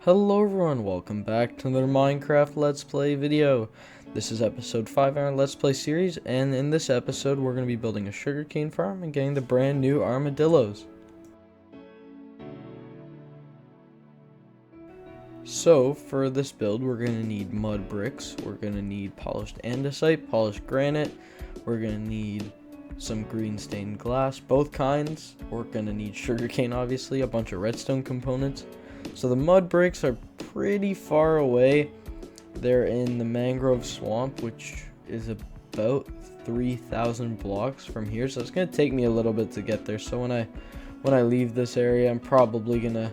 Hello everyone, welcome back to another Minecraft Let's Play video. This is episode 5 in our Let's Play series, and in this episode we're going to be building a sugarcane farm and getting the brand new armadillos. So for this build we're going to need mud bricks, we're going to need polished andesite, polished granite, we're going to need some green stained glass, both kinds. We're going to need sugarcane obviously, a bunch of redstone components. So the mud bricks are pretty far away. They're in the mangrove swamp, which is about 3,000 blocks from here. So it's gonna take me a little bit to get there. So when I leave this area, I'm probably gonna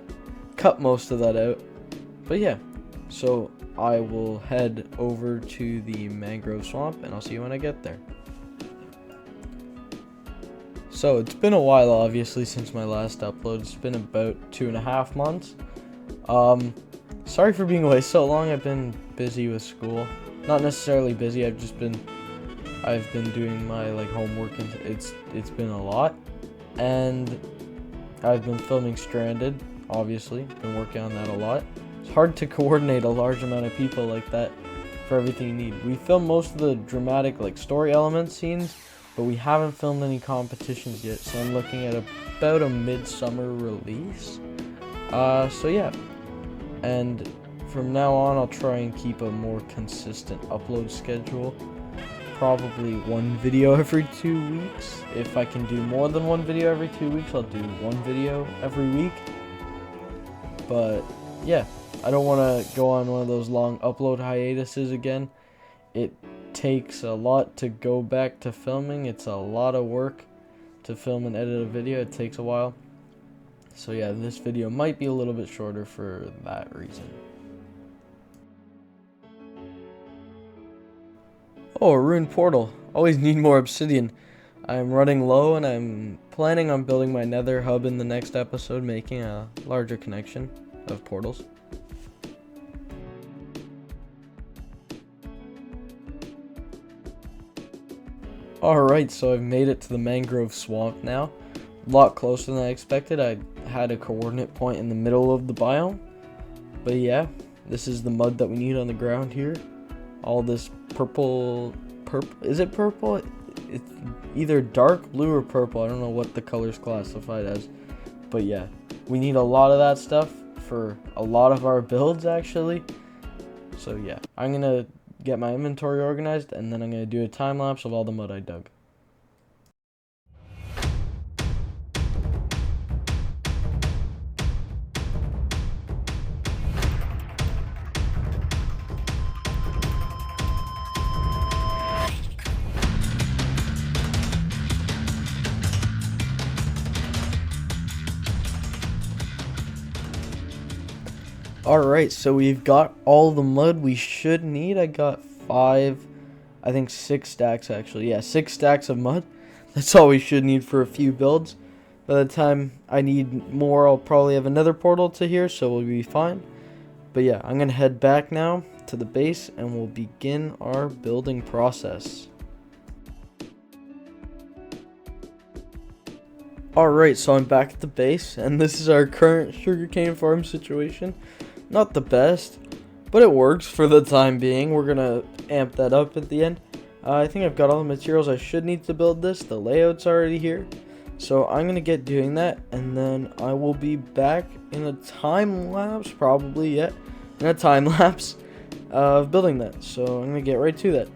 cut most of that out. But yeah, so I will head over to the mangrove swamp, and I'll see you when I get there. So it's been a while, obviously, since my last upload. It's been about 2.5 months. Sorry for being away so long. I've been busy with school. Not necessarily busy, I've been doing my homework, and it's been a lot. And I've been filming Stranded, obviously. Been working on that a lot. It's hard to coordinate a large amount of people like that for everything you need. We filmed most of the dramatic story element scenes, but we haven't filmed any competitions yet, so I'm looking at about a midsummer release. So yeah, and from now on I'll try and keep a more consistent upload schedule. Probably one video every 2 weeks. If I can do more than one video every 2 weeks, I'll do one video every week. But yeah, I don't want to go on one of those long upload hiatuses again. It takes a lot to go back to filming. It's a lot of work to film and edit a video. It takes a while. So yeah, this video might be a little bit shorter for that reason. Oh, a ruined portal. Always need more obsidian. I'm running low, and I'm planning on building my nether hub in the next episode, making a larger connection of portals. Alright, so I've made it to the mangrove swamp now. A lot closer than I expected. I had a coordinate point in the middle of the biome. But yeah, this is the mud that we need on the ground here. All this purple, is it purple? It's either dark blue or purple. I don't know what the color's classified as. But yeah, we need a lot of that stuff for a lot of our builds actually. So yeah, I'm gonna get my inventory organized, and then I'm gonna do a time lapse of all the mud I dug. Alright, so we've got all the mud we should need. I got 6 stacks actually. Yeah, 6 stacks of mud. That's all we should need for a few builds. By the time I need more, I'll probably have another portal to here, so we'll be fine. But yeah, I'm going to head back now to the base, and we'll begin our building process. Alright, so I'm back at the base, and this is our current sugarcane farm situation. Not the best, but it works for the time being. We're gonna amp that up at the end. I think I've got all the materials I should need to build this. The layout's already here. So I'm gonna get doing that, and then I will be back in a time lapse, probably, yeah, in a time lapse of building that. So I'm gonna get right to that.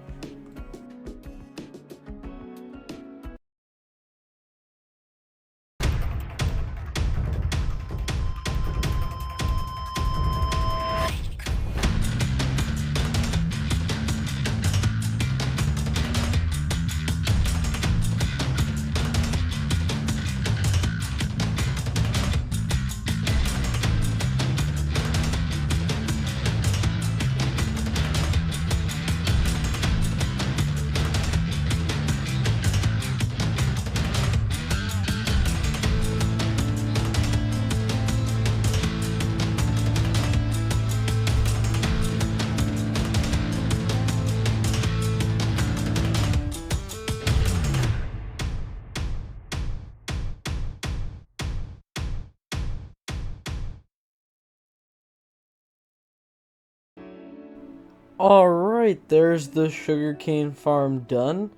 Alright, there's the sugarcane farm done.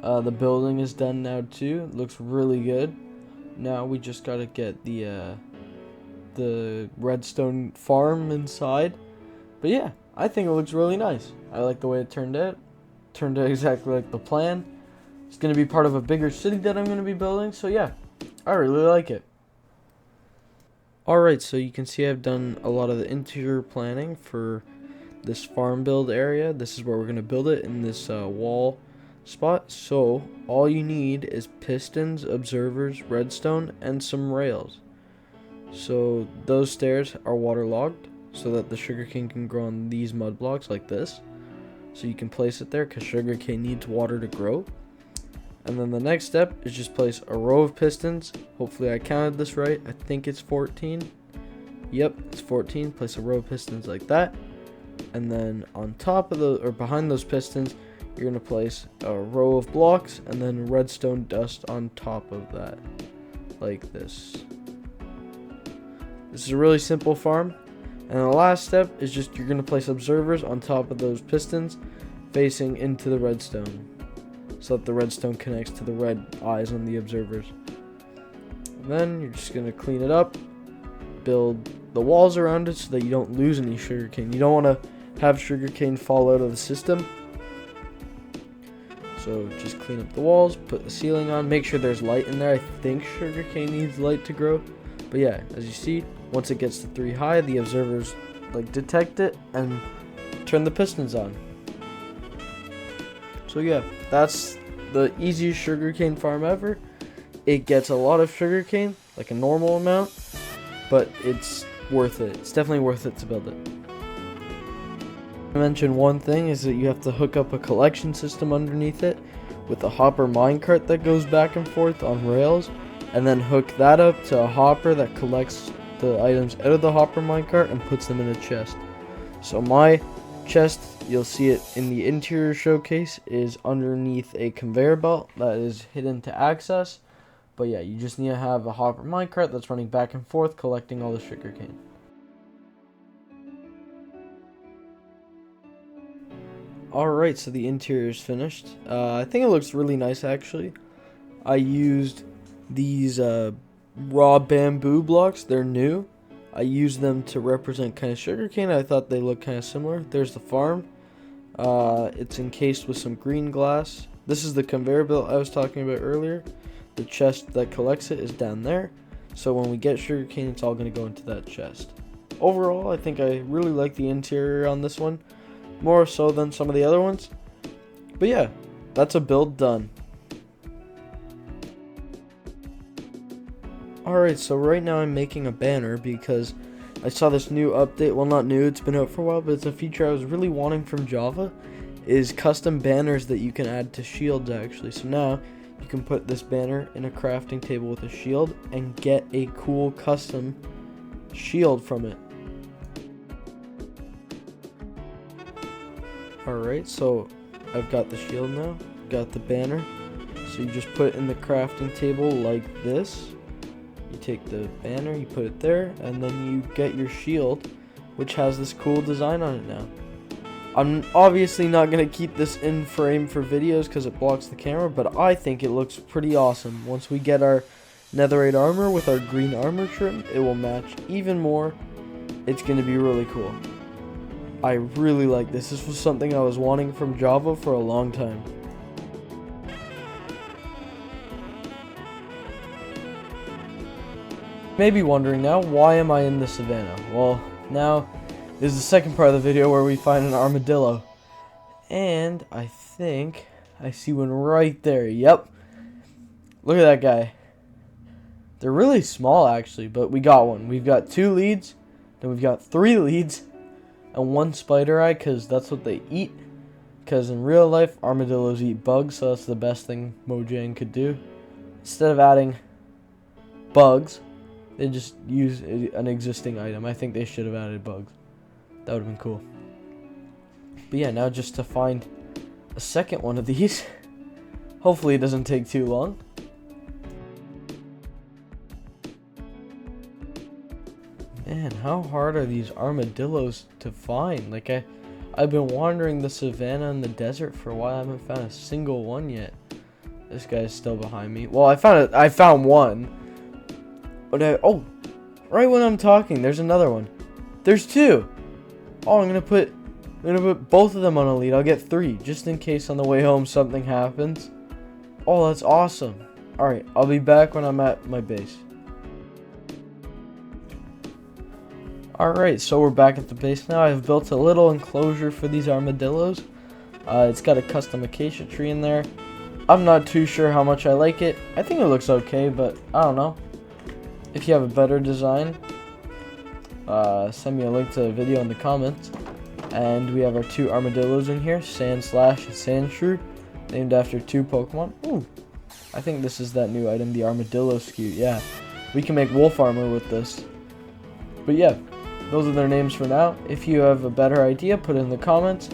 The building is done now too. It looks really good. Now we just gotta get the redstone farm inside. But yeah, I think it looks really nice. I like the way it turned out. Turned out exactly like the plan. It's gonna be part of a bigger city that I'm gonna be building. So yeah, I really like it. Alright, so you can see I've done a lot of the interior planning for this farm build area. This is where we're going to build it, in this wall spot. So all you need is pistons, observers, redstone, and some rails. So those stairs are waterlogged so that the sugarcane can grow on these mud blocks like this. So you can place it there because sugarcane needs water to grow. And then the next step is just place a row of pistons. Hopefully I counted this right. I think it's 14. Yep, it's 14. Place a row of pistons like that. And then on top of behind those pistons, you're going to place a row of blocks and then redstone dust on top of that. Like this. This is a really simple farm. And the last step is just you're going to place observers on top of those pistons facing into the redstone, so that the redstone connects to the red eyes on the observers. Then you're just going to clean it up, build the walls around it so that you don't lose any sugarcane. You don't want to have sugarcane fall out of the system. So just clean up the walls, put the ceiling on, make sure there's light in there. I think sugarcane needs light to grow. But yeah, as you see, once it gets to 3 high, the observers detect it and turn the pistons on. So yeah, that's the easiest sugarcane farm ever. It gets a lot of sugarcane, like a normal amount, but it's worth it. It's definitely worth it to build it. I mentioned one thing is that you have to hook up a collection system underneath it with a hopper minecart that goes back and forth on rails, and then hook that up to a hopper that collects the items out of the hopper minecart and puts them in a chest. So my chest, you'll see it in the interior showcase, is underneath a conveyor belt that is hidden to access. But yeah, you just need to have a hopper minecart that's running back and forth collecting all the sugarcane. Alright, so the interior is finished. I think it looks really nice actually. I used these raw bamboo blocks. They're new. I used them to represent kind of sugarcane. I thought they looked kind of similar. There's the farm. It's encased with some green glass. This is the conveyor belt I was talking about earlier. The chest that collects it is down there. So when we get sugarcane, it's all going to go into that chest. Overall, I think I really like the interior on this one, more so than some of the other ones. But yeah, that's a build done. Alright, so right now I'm making a banner because I saw this new update. Well, not new, it's been out for a while, but it's a feature I was really wanting from Java, is custom banners that you can add to shields actually. So now you can put this banner in a crafting table with a shield and get a cool custom shield from it. Alright, so I've got the shield now, got the banner. So you just put it in the crafting table like this. You take the banner, you put it there, and then you get your shield, which has this cool design on it now. I'm obviously not going to keep this in frame for videos because it blocks the camera, but I think it looks pretty awesome. Once we get our netherite armor with our green armor trim, it will match even more. It's going to be really cool. I really like this. This was something I was wanting from Java for a long time. You may be wondering now, why am I in the savannah? Well, now is the second part of the video where we find an armadillo. And I think I see one right there. Yep. Look at that guy. They're really small actually, but we got one. We've got 2 leads, then we've got 3 leads, and 1 spider eye, because that's what they eat. Because in real life, armadillos eat bugs, so that's the best thing Mojang could do. Instead of adding bugs, they just use an existing item. I think they should have added bugs. That would have been cool. But yeah, now just to find a second one of these. Hopefully it doesn't take too long. Man, how hard are these armadillos to find? Like, I've been wandering the savannah and the desert for a while. I haven't found a single one yet. This guy's still behind me. Well, I found one. But oh, right when I'm talking, there's another one. There's two. Oh, I'm gonna put both of them on a lead. I'll get 3, just in case on the way home something happens. Oh, that's awesome. Alright, I'll be back when I'm at my base. Alright, so we're back at the base now. I've built a little enclosure for these armadillos. It's got a custom acacia tree in there. I'm not too sure how much I like it. I think it looks okay, but I don't know. If you have a better design, send me a link to the video in the comments. And we have our 2 armadillos in here, Sandslash and Sandshrew, named after 2 Pokemon. Ooh, I think this is that new item, the armadillo SKU. Yeah, we can make wolf armor with this. But yeah, those are their names for now. If you have a better idea, put it in the comments,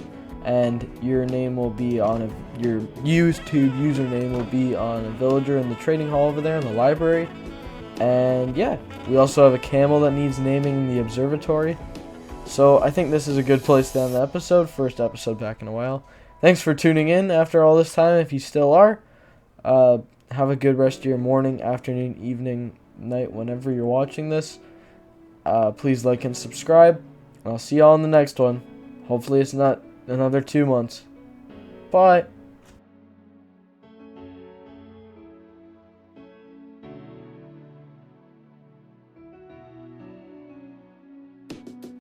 and your name will be on your YouTube username will be on a villager in the trading hall over there in the library. And yeah, we also have a camel that needs naming in the observatory. So I think this is a good place to end the episode. First episode back in a while. Thanks for tuning in after all this time, if you still are. Have a good rest of your morning, afternoon, evening, night, whenever you're watching this. Please like and subscribe. I'll see y'all in the next one. Hopefully it's not another 2 months. Bye.